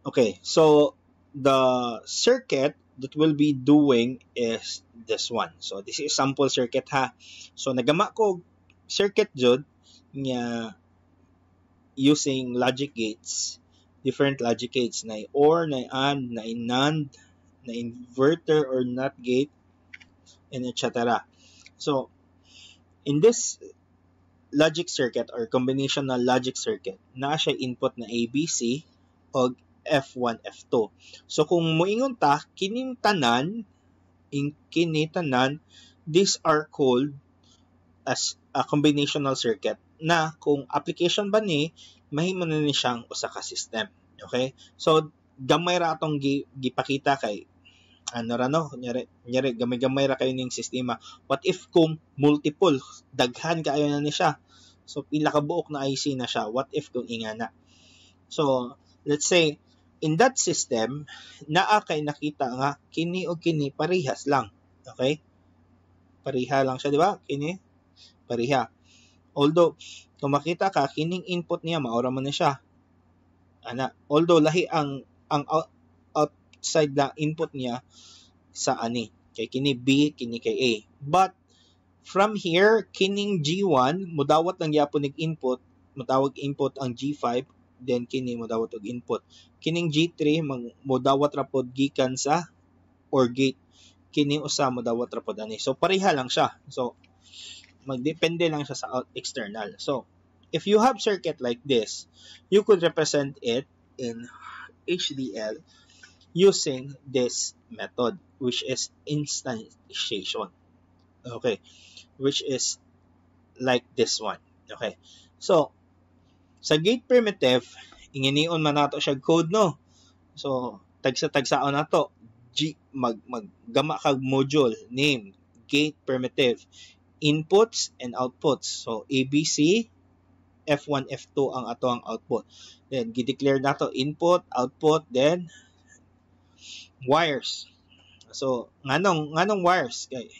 Okay, so the circuit that we'll be doing is this one. So this is sample circuit ha. So nagama ko circuit jud nga using logic gates, different logic gates na OR, na AND, na NAND, na inverter or NOT gate, and etc. So in this logic circuit or combinational logic circuit, naa siya input na ABC o F1, F2. So kung moingon ta, kining tanan, these are called as a combinational circuit na kung application ba ni, mahimo na ni siyang usa ka system. Okay? So gamay ra atong gipakita kay ano ra no, nyari gamay-gamay ra kayo ning sistema. What if kung multiple, daghan kaayo na ni siya. So pila ka buok na IC na siya. What if kung ingana? So let's say in that system naa kay nakita nga kini o kini parehas lang. Okay? Pareha lang siya, di ba? Kini pareha. Although kung makita ka kining input niya maura man na siya. Although lahi ang outside na input niya sa ani. Kay kini B, kini kay A. But from here, kining G1 mudawat lang gyapon nig input, mutawag input ang G5, then kini mudawat og input. Kining G3 mudawat ra pod gikan sa OR gate. Kini usa mudawat ra pod ani. So pareha lang siya. So magdepende lang siya sa external. So if you have circuit like this, you could represent it in HDL using this method, which is instantiation. Okay, which is like this one. Okay, so sa gate primitive, inginion man nato siya code no. So tagsa-tagsaon nato maggama kag module name gate primitive inputs and outputs. So ABC F1, F2 ang ato ang output. Then gi-declare nato input, output, then wires. So nganong wires kay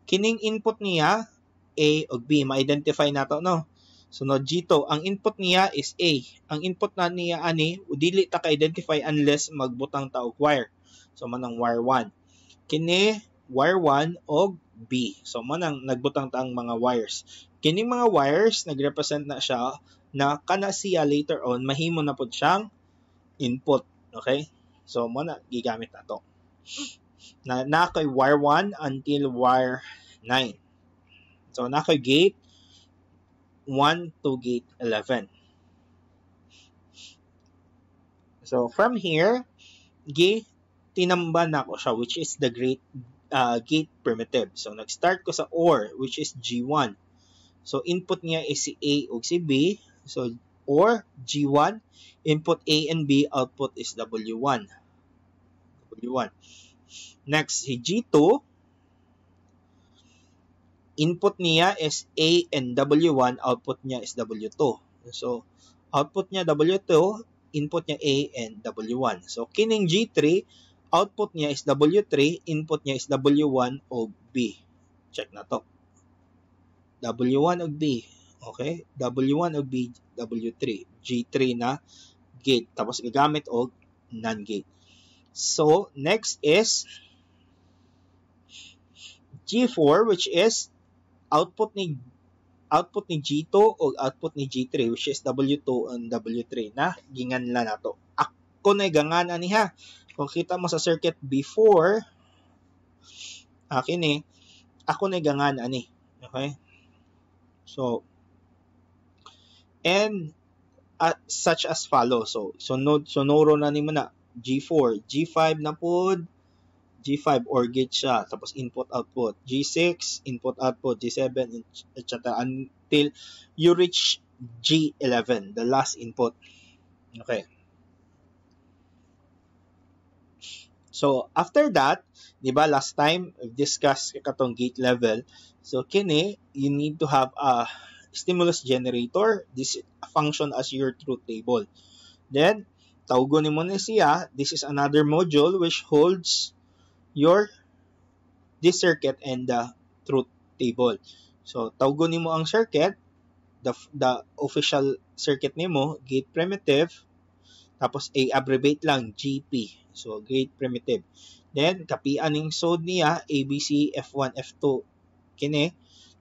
kining input niya A ug B ma-identify nato no. Sunod G2, ang input niya is A. Ang input na niya ani dili ta ka-identify unless magbutang ta og wire. So manang wire 1. Kini wire 1 og B. So manang nagbutang ta ang mga wires. Kining mga wires nagrepresent na siya na kana siya later on mahimo na pod siyang input. Okay? So mo na gigamit nato. Na kay wire 1 until wire 9. So na kay gate 1 to gate 11. So from here, tinamban ako siya, which is the gate primitive. So nag-start ko sa OR, which is G1. So input niya is si A ug si B. So OR G1, input A and B, output is W1. Next, si G2, input niya is A and W1, output niya is W2. So output niya W2, input niya A and W1. So kining G3, output niya is W3, input niya is W1 o B. Check na to. W1 o B. Okay? W1 o B, W3. G3 na gate. Tapos gagamit og NAND gate. So, next is G4, which is output ni G2 o output ni G3, which is W2 and W3 na ginganla nato. Ako na gangan ani ha. Kung kita mo sa circuit before, kini ako na gangan ani. Okay? So, and such as follow. So sonoro na nimo na G4, G5 na pod, G5 OR gate siya, tapos input output, G6 input output, G7 etc. until you reach G11, the last input. Okay. So after that, di ba last time we discussed katong gate level. So kini you need to have a stimulus generator. This function as your truth table. Then tawgon nimo na siya. This is another module which holds this circuit and the truth table. So tawgon nimo ang circuit, the official circuit nimo, gate primitive, Tapos abbreviate lang GP. So gate primitive. Then kapian ning sod niya ABC F1 F2 kini.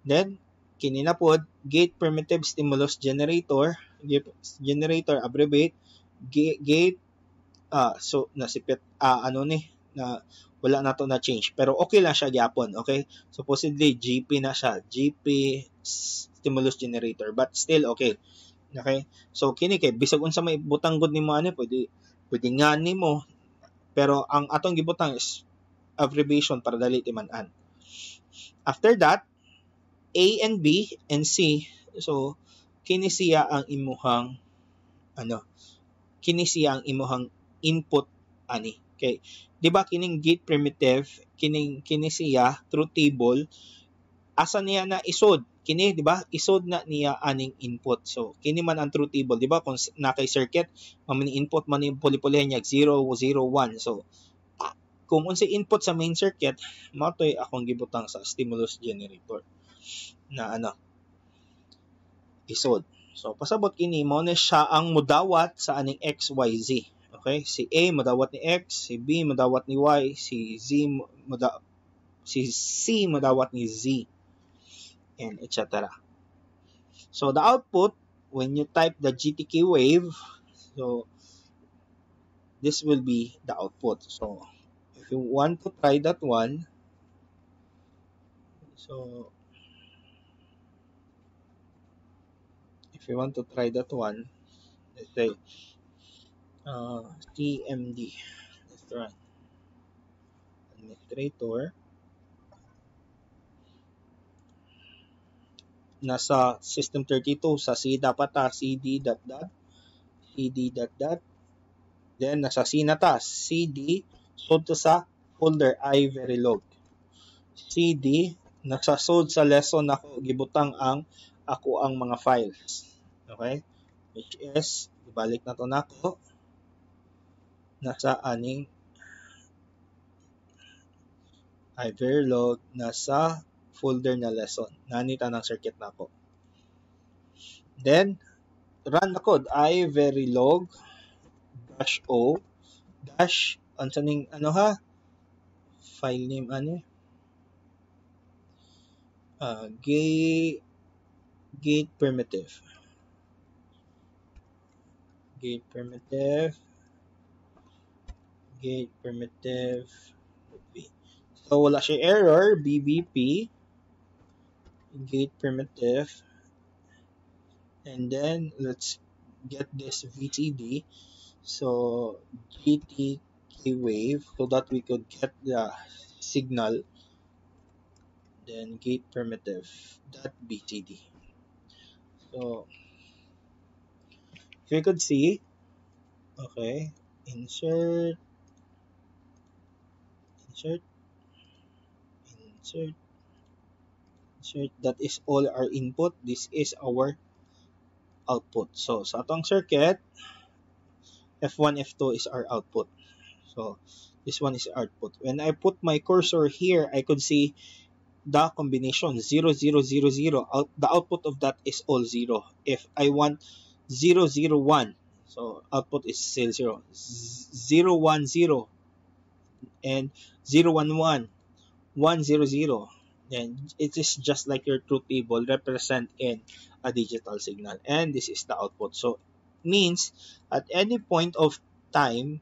Then kini na pod gate primitive stimulus generator abbreviate gate so nasipit ano ni na wala na to na change pero okay lang siya gyapon, okay? Supposedly GP na siya, GP stimulus generator but still okay. Okay? So kini kay bisag unsa may butang gud nimo ani pwede nga nimo pero ang atong gibutang is abbreviation para dali timan-an. After that, A and B and C. So kini siya ang imuhang input ani. Okay. Di ba kining gate primitive, kini siya truth table asa niya na isod. Kini di ba isod na niya aning input. So kini man ang truth table, di ba kung nakay circuit, mamini input man yung puli-pulihan niya 0 0 1. So kung unsay input sa main circuit, matoy akong gibutang sa stimulus generator na isod. So pasabot kini mo na siya ang mudawat sa aning XYZ. Okay? Si A mudawat ni X, si B mudawat ni Y, si C mudawat ni Z, and etc. So the output when you type the GTK wave, so this will be the output. So if you want to try that one, so let's say TMD, let's run administrator, nasa system 32 sa C dapat CD dot then nasa C na ta CD sod to sa folder I Verilog. CD nasa sod sa lesson ako gibutang ang mga files, okay, which is ibalik na to nako nasa aning I Verilog nasa folder na lesson nanita ng circuit nako. Then run na code I Verilog -o unsa ning file name gate primitive so wala siya error BBP gate primitive, and then let's get this VCD, so GTK wave, so that we could get the signal, then gate primitive .btd. So if you could see, okay, insert, that is all our input, this is our output. So sa atong circuit, F1 F2 is our output, so this one is output. When I put my cursor here, I could see the combination 0 0 0 0. The output of that is all 0. If I want 0 0 1, so output is still 0. 0 1 0 and 0 1 1 1 0 0. Then it is just like your truth table represent in a digital signal, and this is the output. So means at any point of time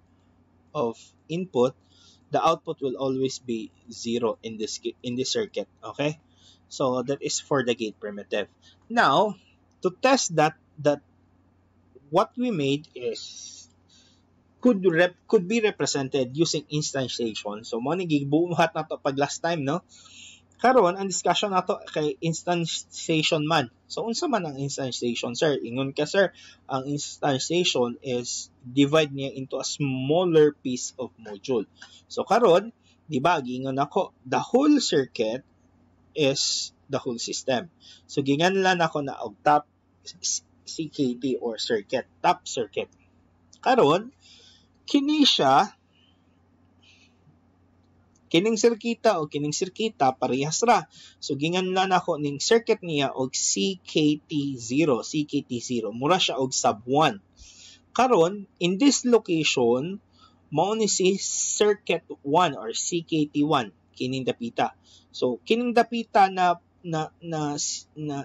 of input, the output will always be 0 in this circuit. Okay, so that is for the gate primitive. Now to test that what we made is could be represented using instantiation. So mo ni gibuhat na to pag last time, no? Karon ang discussion nato kay instantiation man. So unsa man ang instantiation, sir? Ingon ka, sir, ang instantiation is divide niya into a smaller piece of module. So karon, di ba, gingon ako, the whole circuit is the whole system. So ginganlan ako na og top CKT or circuit, top circuit. Karon, kini siya kining sirkita parehas ra. So ginganlan ako ning circuit niya og CKT0. Mura siya og sub 1. Karon, in this location, mao ni si circuit 1 or CKT1 kining dapita. So kining dapita na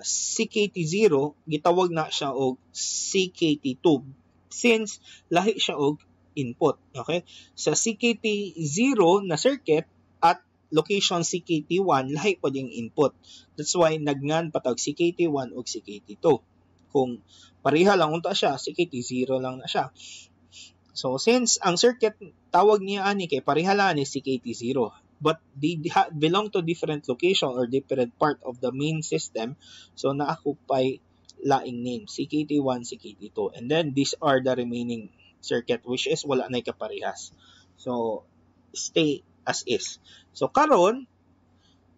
CKT0 gitawag na siya og CKT2 since lahi siya og input. Okay? Sa CKT0 na circuit at location CKT1 lahi pod yung input. That's why nagngan patag CKT1 ug CKT2. Kung pareha lang unta siya, CKT0 lang na siya. So since ang circuit tawag niya ani kay pareha lang ni CKT0, but they belong to different location or different part of the main system, so na-occupy laing name, CKT1, CKT2. And then these are the remaining circuit which is wala na kaparehas. So stay as is. So karon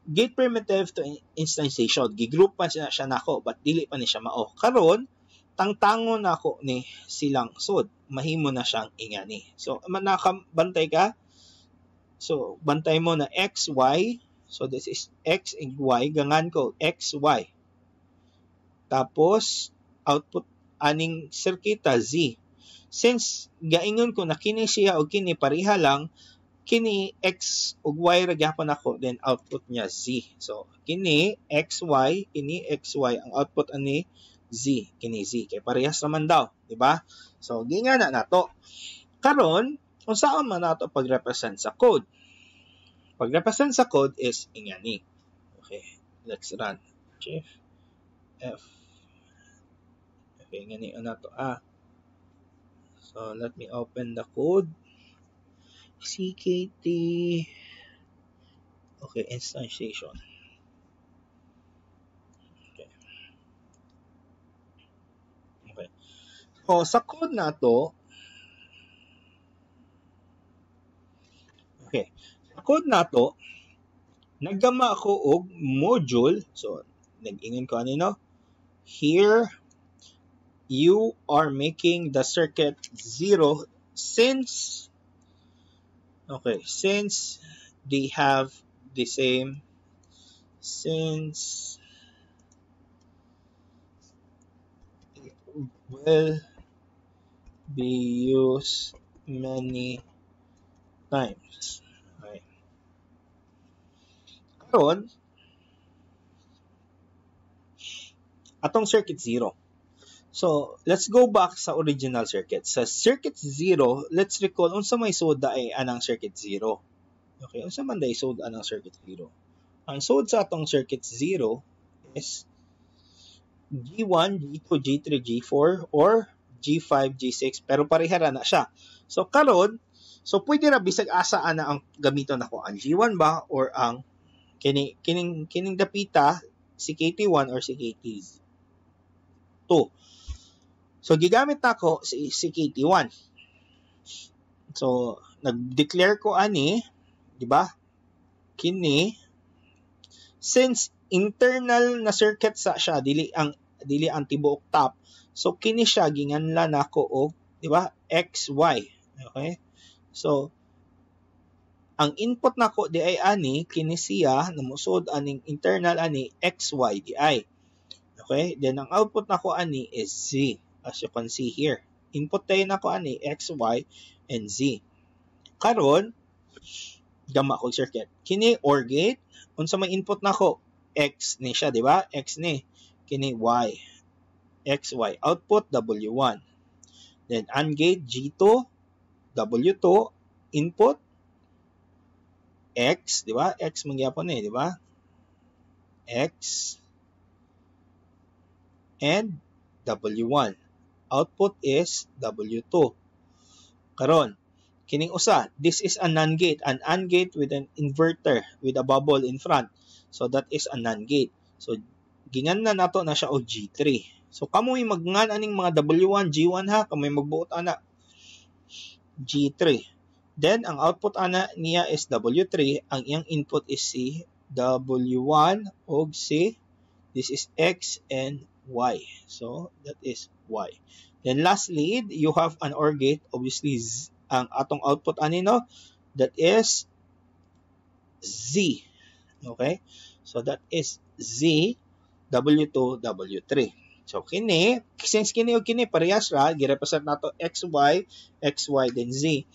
gate primitive to instantiation, gigroup pa siya nako but dili pa ni siya mao. Karon tangtangon nako ni silang sod, mahimo na siyang ingani. So nakabantay ka. So bantay mo na x, y. So this is x and y, gangan ko x, y. Tapos output aning sirkita z. Since gaingon ko na kini siya o kini pareha lang, kini x ug y ra gyapon ako, then output niya z. So kini xy, kini xy, ang output ani z, kini z kay parehas naman daw, di ba? So gingana nato. Karon unsaon man nato pag-represent sa code? Pag-represent sa code is ingani. Okay, let's run. Shift F. Okay, ingani nato So let me open the code. CKT. Okay, instantiation. Okay. So sa code na to, okay, sa code na to, naggama ako og module. So nag-ingon ko ano, here you are making the circuit 0 since they have the same, since it will be used many times. Okay. Karon atong circuit 0. So, let's go back sa original circuit. Sa circuit 0, let's recall unsa may soda ay anang circuit 0. Okay, unsa man day soda anang circuit 0? Ang soda sa atong circuit 0 is G1, G2, G3, G4 or G5, G6 pero pareha ra na siya. So karon, so pwede ra bisag asa ana ang gamiton nako, ang G1 ba or ang kining dapita CKT1 or CKT2. So gigamit nako si CKT1. So nag-declare ko ani, di ba? Kini since internal na circuit sa siya, dili ang tibuok top. So kini siya ginganlan nako og, di ba? XY. Okay? So ang input nako di ay ani kini siya namusod aning internal ani XY di ay. Okay? Then ang output nako ani is Z. As you can see here, input tayo na ko ani X, Y, and Z. Karon, gama ko circuit. Kini OR gate, unsa may input na ko? X ni siya, di ba? X ni. Kini Y. X, Y. Output, W1. Then, AND gate, G2, W2, input, X, di ba? X mangyapon di ba? X, and W1. Output is W2. Karon, kining usa, this is a NAND gate. An AND gate with an inverter with a bubble in front. So that is a NAND gate. So gingan na nato na siya og G3. So kamoy magngan aning mga W1, G1 ha, kamoy magbuot ana G3. Then ang output ana niya is W3, ang iyang input is C, W1 og C. This is X and Y. So that is Y. Then lastly, you have an OR gate. Obviously, ang atong output ani no, that is Z. Okay? So that is Z, W2, W3. So kini, since kini o kini parehas ra, gi-represent nato xy, xy then z.